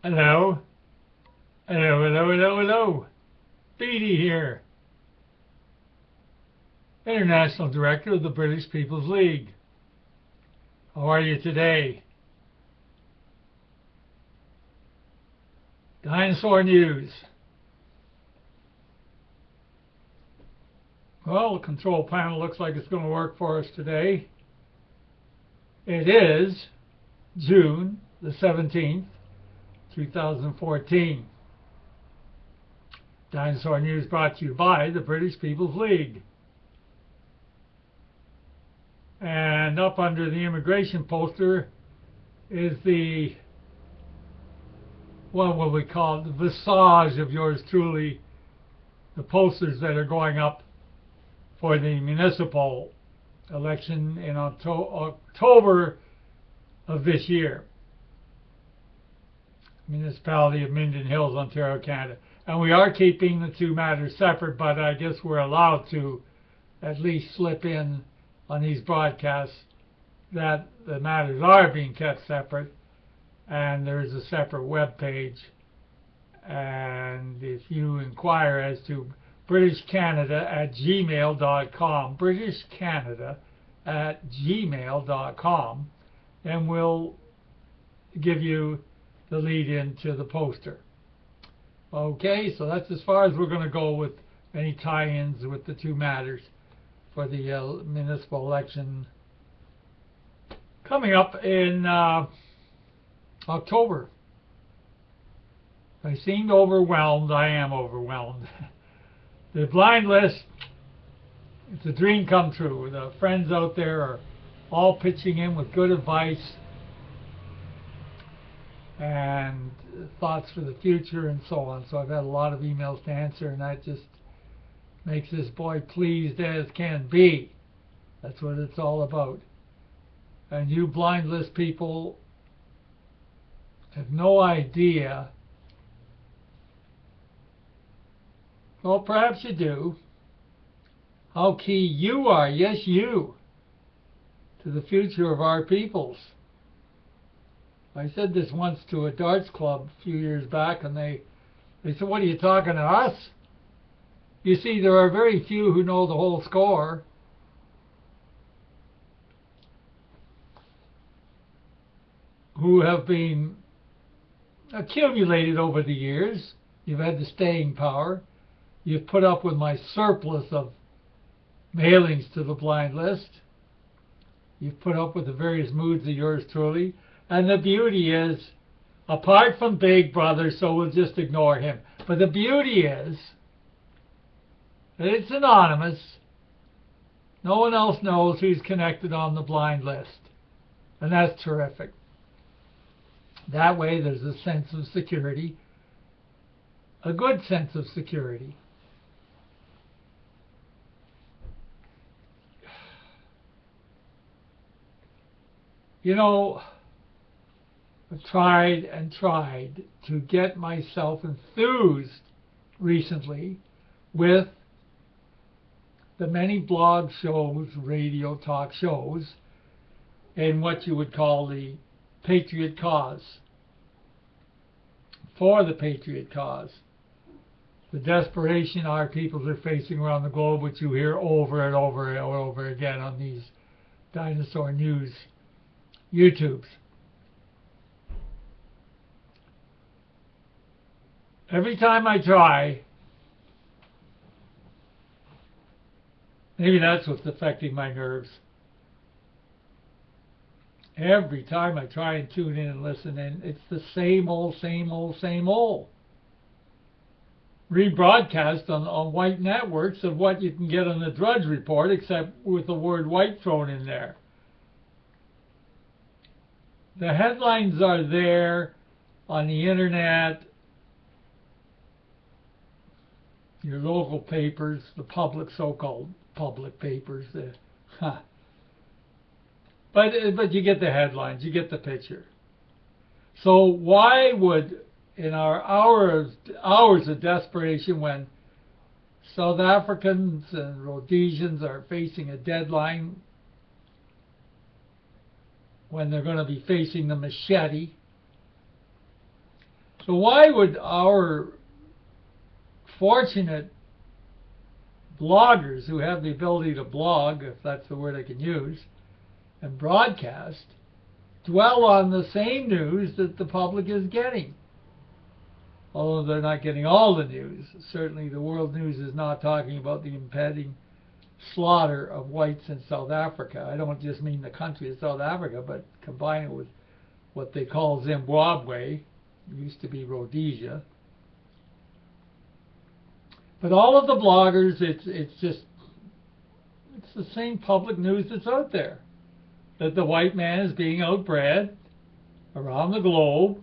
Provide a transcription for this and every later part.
Hello. Hello. Beattie here, International Director of the British People's League. How are you today? Dinosaur News. Well, the control panel looks like it's going to work for us today. It is June the 17th, 2014. Dinosaur News brought to you by the British People's League. And up under the immigration poster is the, what will we call it, the visage of yours truly, the posters that are going up for the municipal election in October of this year. Municipality of Minden Hills, Ontario, Canada. And we are keeping the two matters separate, but I guess we're allowed to at least slip in on these broadcasts that the matters are being kept separate, and there's a separate web page. And if you inquire as to britishcanada@gmail.com, britishcanada@gmail.com, then we'll give you the lead into the poster. Okay, so that's as far as we're going to go with any tie-ins with the two matters for the municipal election coming up in October. I seemed overwhelmed. I am overwhelmed. The blind list, it's a dream come true. The friends out there are all pitching in with good advice and thoughts for the future and so on. So I've had a lot of emails to answer, and that just makes this boy pleased as can be. That's what it's all about. And you blind list people have no idea, well, perhaps you do, how key you are, yes you, to the future of our peoples. I said this once to a darts club a few years back, and they said, "What are you talking to us?" You see, there are very few who know the whole score. Who have been accumulated over the years. You've had the staying power. You've put up with my surplus of mailings to the blind list. You've put up with the various moods of yours truly. And the beauty is, apart from Big Brother, so we'll just ignore him, but the beauty is that it's anonymous. No one else knows who's connected on the blind list. And that's terrific. That way there's a sense of security, a good sense of security. You know, I've tried and tried to get myself enthused recently with the many blog shows, radio talk shows, in what you would call the patriot cause, for the patriot cause. The desperation our peoples are facing around the globe, which you hear over and over and over again on these Dinosaur News YouTubes. Every time I try, maybe that's what's affecting my nerves. Every time I try and tune in and listen in, it's the same old. Rebroadcast on white networks of what you can get on the Drudge Report, except with the word white thrown in there. The headlines are there on the internet, your local papers, the public, so-called public papers. But you get the headlines, you get the picture. So why would, in our hours of desperation, when South Africans and Rhodesians are facing a deadline, when they're going to be facing the machete, So why would our fortunate bloggers who have the ability to blog, if that's the word I can use, and broadcast, dwell on the same news that the public is getting? Although they're not getting all the news. Certainly the world news is not talking about the impending slaughter of whites in South Africa. I don't just mean the country of South Africa, but combine it with what they call Zimbabwe, used to be Rhodesia. But all of the bloggers, it's the same public news that's out there, that the white man is being outbred around the globe.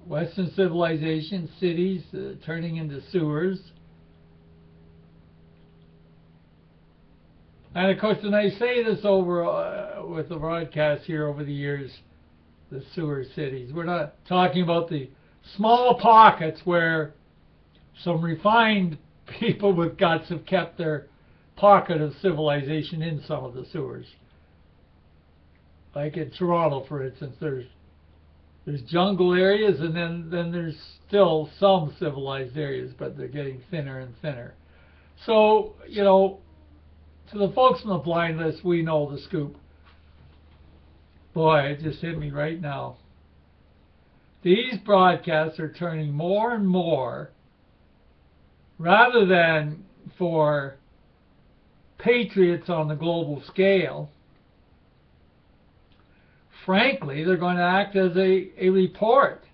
Western civilization, cities turning into sewers. And of course, when I say this over with the broadcast here over the years, the sewer cities, we're not talking about the small pockets where some refined people with guts have kept their pocket of civilization in some of the sewers. Like in Toronto, for instance, there's jungle areas, and then there's still some civilized areas, but they're getting thinner and thinner. So, you know, to the folks on the blind list, we know the scoop. Boy, it just hit me right now. These broadcasts are turning more and more, rather than for patriots on the global scale, frankly, they're going to act as a report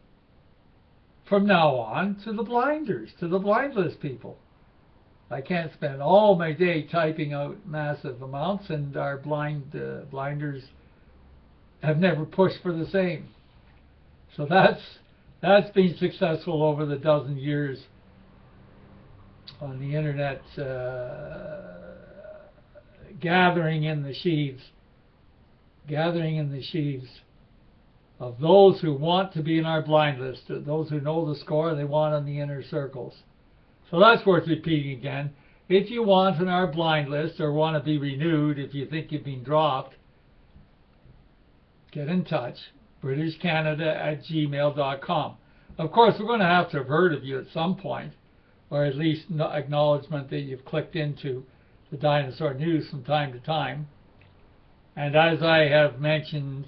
from now on to the blinders, to the blind list people. I can't spend all my day typing out massive amounts, and our blinders have never pushed for the same. So that's been successful over the dozen years on the internet, gathering in the sheaves of those who want to be in our blind list, those who know the score they want in the inner circles. So that's worth repeating again. If you want in our blind list or want to be renewed, if you think you've been dropped, get in touch, britishcanada@gmail.com. Of course, we're going to have heard of you at some point, or at least acknowledgement that you've clicked into the Dinosaur News from time to time. And as I have mentioned,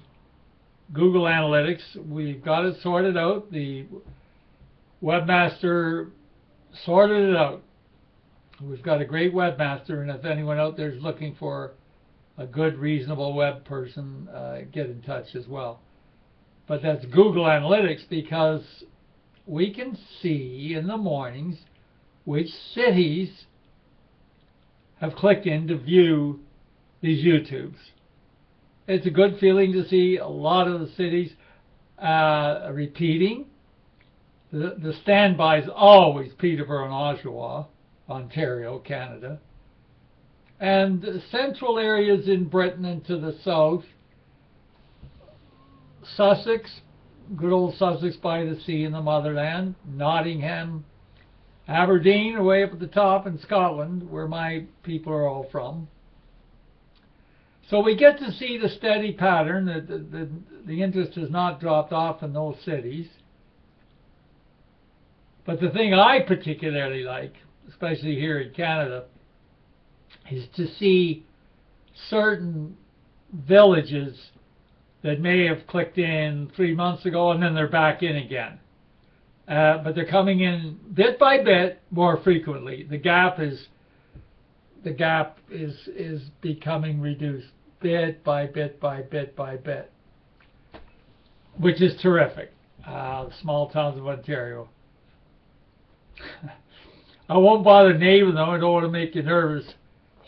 Google Analytics, we've got it sorted out. The webmaster sorted it out. We've got a great webmaster, and if anyone out there is looking for a good, reasonable web person, get in touch as well. But that's Google Analytics, because we can see in the mornings which cities have clicked in to view these YouTubes. It's a good feeling to see a lot of the cities repeating. The standby is always Peterborough and Oshawa, Ontario, Canada. And central areas in Britain and to the south, Sussex, good old Sussex by the sea in the motherland, Nottingham, Aberdeen, away up at the top in Scotland, where my people are all from. So we get to see the steady pattern, that the interest has not dropped off in those cities. But the thing I particularly like, especially here in Canada, is to see certain villages that may have clicked in 3 months ago and then they're back in again. But they're coming in bit by bit more frequently. The gap is becoming reduced bit by bit by bit by bit, which is terrific. Small towns of Ontario. I won't bother naming them. I don't want to make you nervous.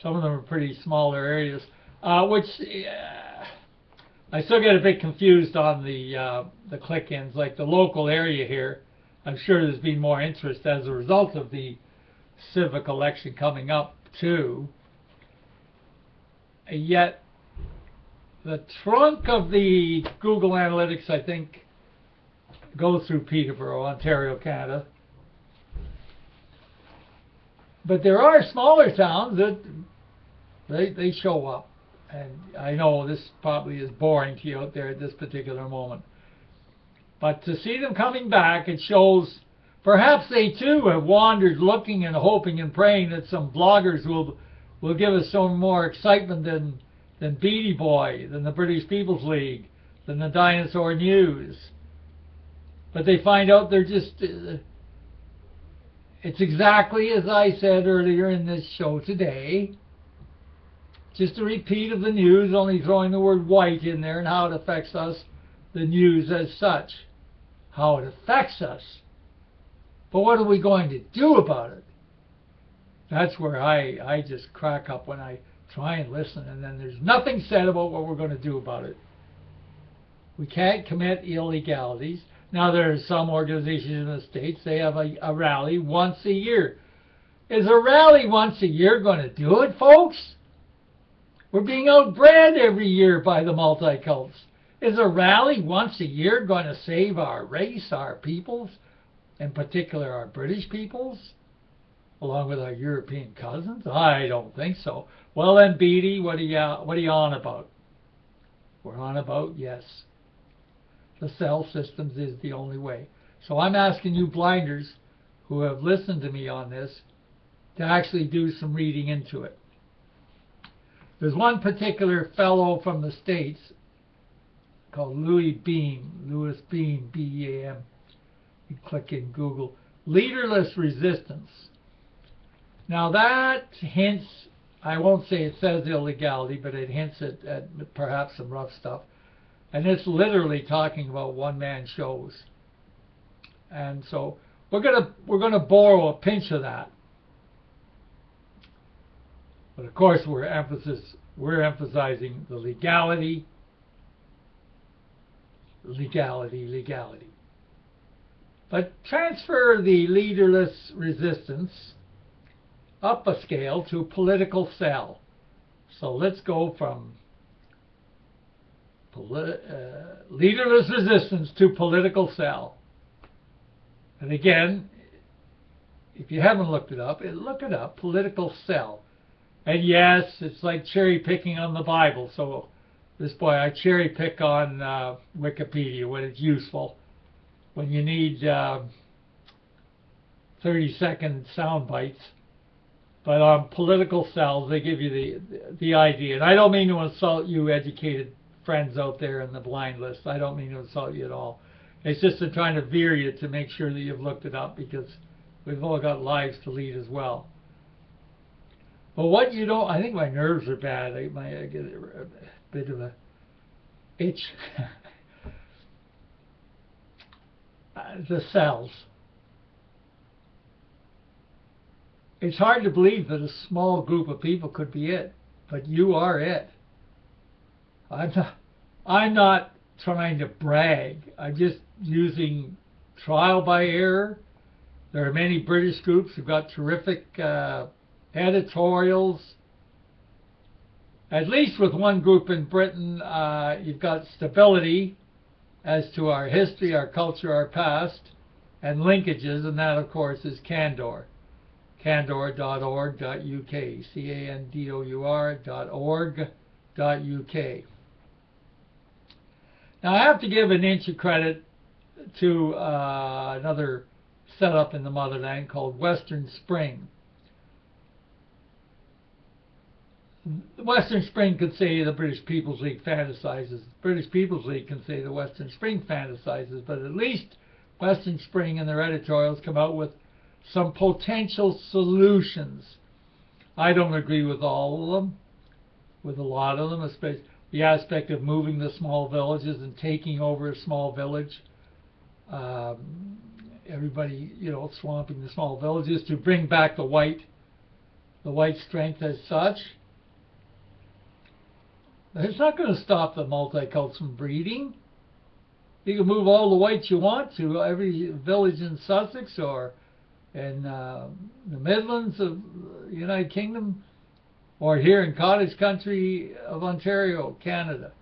Some of them are pretty smaller areas, which I still get a bit confused on the click-ins. Like the local area here, I'm sure there's been more interest as a result of the civic election coming up too. Yet the trunk of the Google Analytics, I think, goes through Peterborough, Ontario, Canada. But there are smaller towns that they show up. And I know this probably is boring to you out there at this particular moment. But to see them coming back, it shows perhaps they too have wandered looking and hoping and praying that some bloggers will give us some more excitement than Beattie Boy, than the British People's League, than the Dinosaur News. But they find out they're just... it's exactly as I said earlier in this show today. Just a repeat of the news, only throwing the word white in there and how it affects us, the news as such. How it affects us. But what are we going to do about it? That's where I just crack up when I try and listen, and then there's nothing said about what we're going to do about it. We can't commit illegalities. Now there are some organizations in the States, they have a rally once a year. Is a rally once a year going to do it, folks? We're being outbred every year by the multicults. Is a rally once a year going to save our race, our peoples, in particular our British peoples, along with our European cousins? I don't think so. Well then, Beattie, what are you on about? We're on about, yes, the cell systems is the only way. So I'm asking you blinders who have listened to me on this to actually do some reading into it. There's one particular fellow from the States called Louis Beam, B-E-A-M. You click in Google. Leaderless resistance. Now that hints, I won't say it says illegality, but it hints at perhaps some rough stuff. And it's literally talking about one-man shows. And so we're gonna borrow a pinch of that. But of course we're emphasizing the legality. But transfer the leaderless resistance up a scale to political cell. So let's go from leaderless resistance to political cell. And again, if you haven't looked it up, look it up, political cell. And yes, it's like cherry picking on the Bible. So this boy, I cherry pick on Wikipedia when it's useful. When you need 30-second sound bites. But on political cells, they give you the idea. And I don't mean to insult you educated friends out there in the blind list. I don't mean to insult you at all. It's just to trying to veer you to make sure that you've looked it up, because we've all got lives to lead as well. But what you don't, I think my nerves are bad. I get a bit of a itch. The cells. It's hard to believe that a small group of people could be it, but you are it. I'm not trying to brag. I'm just using trial by error. There are many British groups who've got terrific editorials. At least with one group in Britain, you've got stability as to our history, our culture, our past, and linkages, and that, of course, is Candor. Candor.org.uk, Candour.org.uk. Now, I have to give an inch of credit to another setup in the motherland called Western Spring. Western Spring could say the British People's League fantasizes. The British People's League can say the Western Spring fantasizes, but at least Western Spring and their editorials come out with some potential solutions. I don't agree with all of them, with a lot of them, especially the aspect of moving the small villages and taking over a small village. Everybody, swamping the small villages to bring back the white strength as such. It's not going to stop the multicults from breeding. You can move all the whites you want to every village in Sussex or in the Midlands of the United Kingdom, or here in cottage country of Ontario, Canada.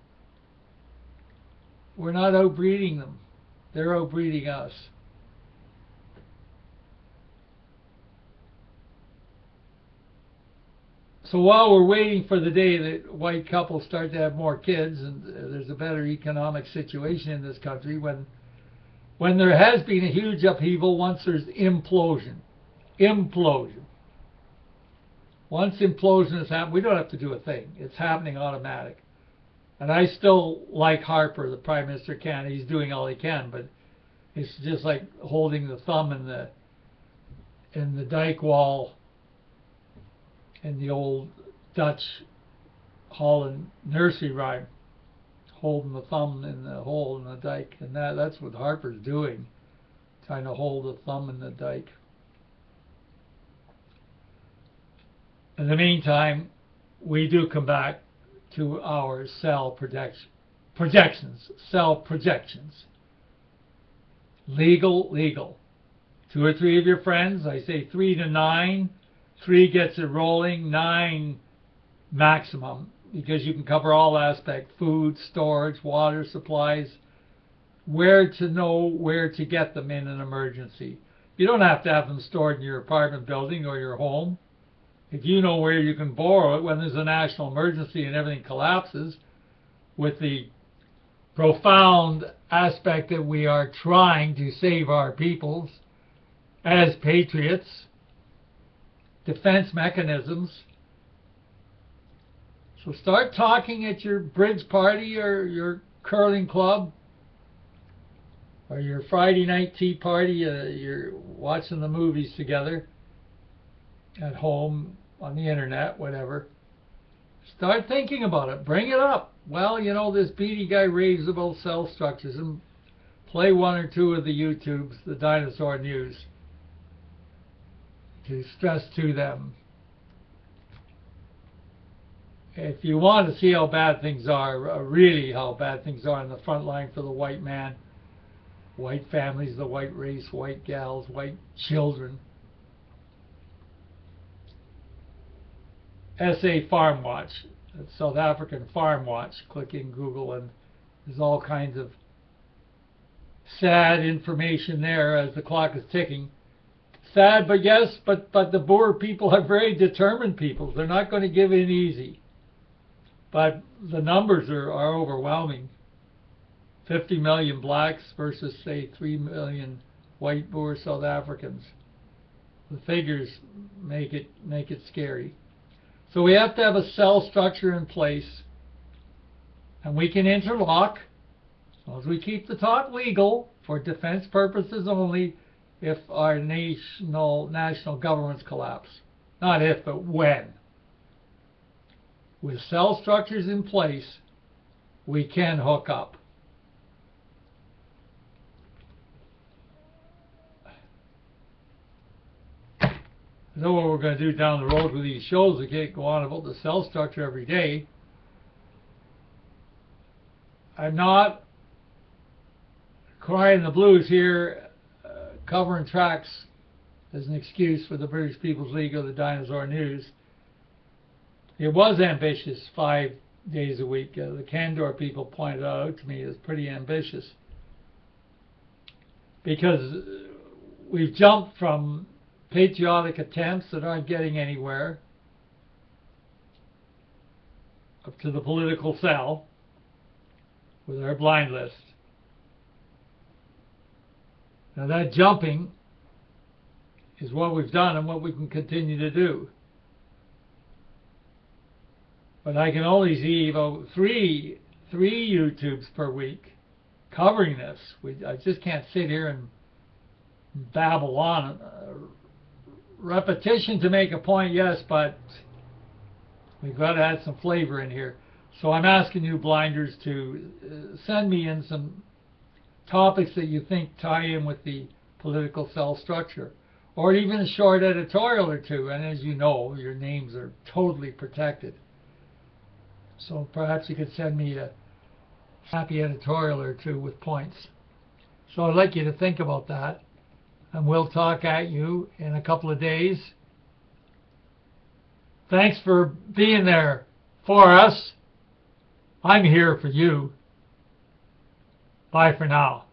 We're not outbreeding them. They're outbreeding us. So while we're waiting for the day that white couples start to have more kids and there's a better economic situation in this country, when When there has been a huge upheaval, once there's implosion. Implosion. Once implosion has happened, we don't have to do a thing. It's happening automatic. And I still like Harper, the Prime Minister of Canada. He's doing all he can, but it's just like holding the thumb in the dike wall in the old Dutch Holland nursery rhyme, holding the thumb in the hole in the dike. And that's what Harper's doing, trying to hold the thumb in the dike. In the meantime, we do come back to our cell projections. Cell projections. Legal. 2 or 3 of your friends, I say 3 to 9. 3 gets it rolling, 9 maximum, because you can cover all aspects: food, storage, water supplies, where to know where to get them in an emergency. You don't have to have them stored in your apartment building or your home. If you know where you can borrow it when there's a national emergency and everything collapses, with the profound aspect that we are trying to save our peoples as patriots, defense mechanisms. So start talking at your bridge party or your curling club or your Friday night tea party. You're watching the movies together at home, on the internet, whatever. Start thinking about it. Bring it up. Well, you know, this Beattie guy raves about cell structures, and play 1 or 2 of the YouTubes, the Dinosaur News, to stress to them. If you want to see how bad things are, really how bad things are in the front line for the white man, white families, the white race, white gals, white children, SA Farm Watch, South African Farm Watch. Click in Google and there's all kinds of sad information there as the clock is ticking. Sad, but yes, but the Boer people are very determined people. They're not going to give in easy. But the numbers are overwhelming. 50 million blacks versus, say, 3 million white Boer South Africans. The figures make it scary. So we have to have a cell structure in place, and we can interlock, as long as we keep the talk legal for defense purposes only, if our national governments collapse. Not if, but when. With cell structures in place, we can hook up. I know what we're going to do down the road with these shows. We can't go on about the cell structure every day. I'm not crying the blues here, covering tracks as an excuse for the British People's League or the Dinosaur News. It was ambitious 5 days a week. The Candor people pointed out to me as pretty ambitious, because we've jumped from patriotic attempts that aren't getting anywhere up to the political cell with our blind list. Now that jumping is what we've done and what we can continue to do. But I can only see about three YouTubes per week covering this. I just can't sit here and babble on. Repetition to make a point, yes, but we've got to add some flavor in here. So I'm asking you blinders to send me in some topics that you think tie in with the political cell structure, or even a short editorial or 2. And as you know, your names are totally protected. So perhaps you could send me a happy editorial or 2 with points. So I'd like you to think about that. And we'll talk at you in a couple of days. Thanks for being there for us. I'm here for you. Bye for now.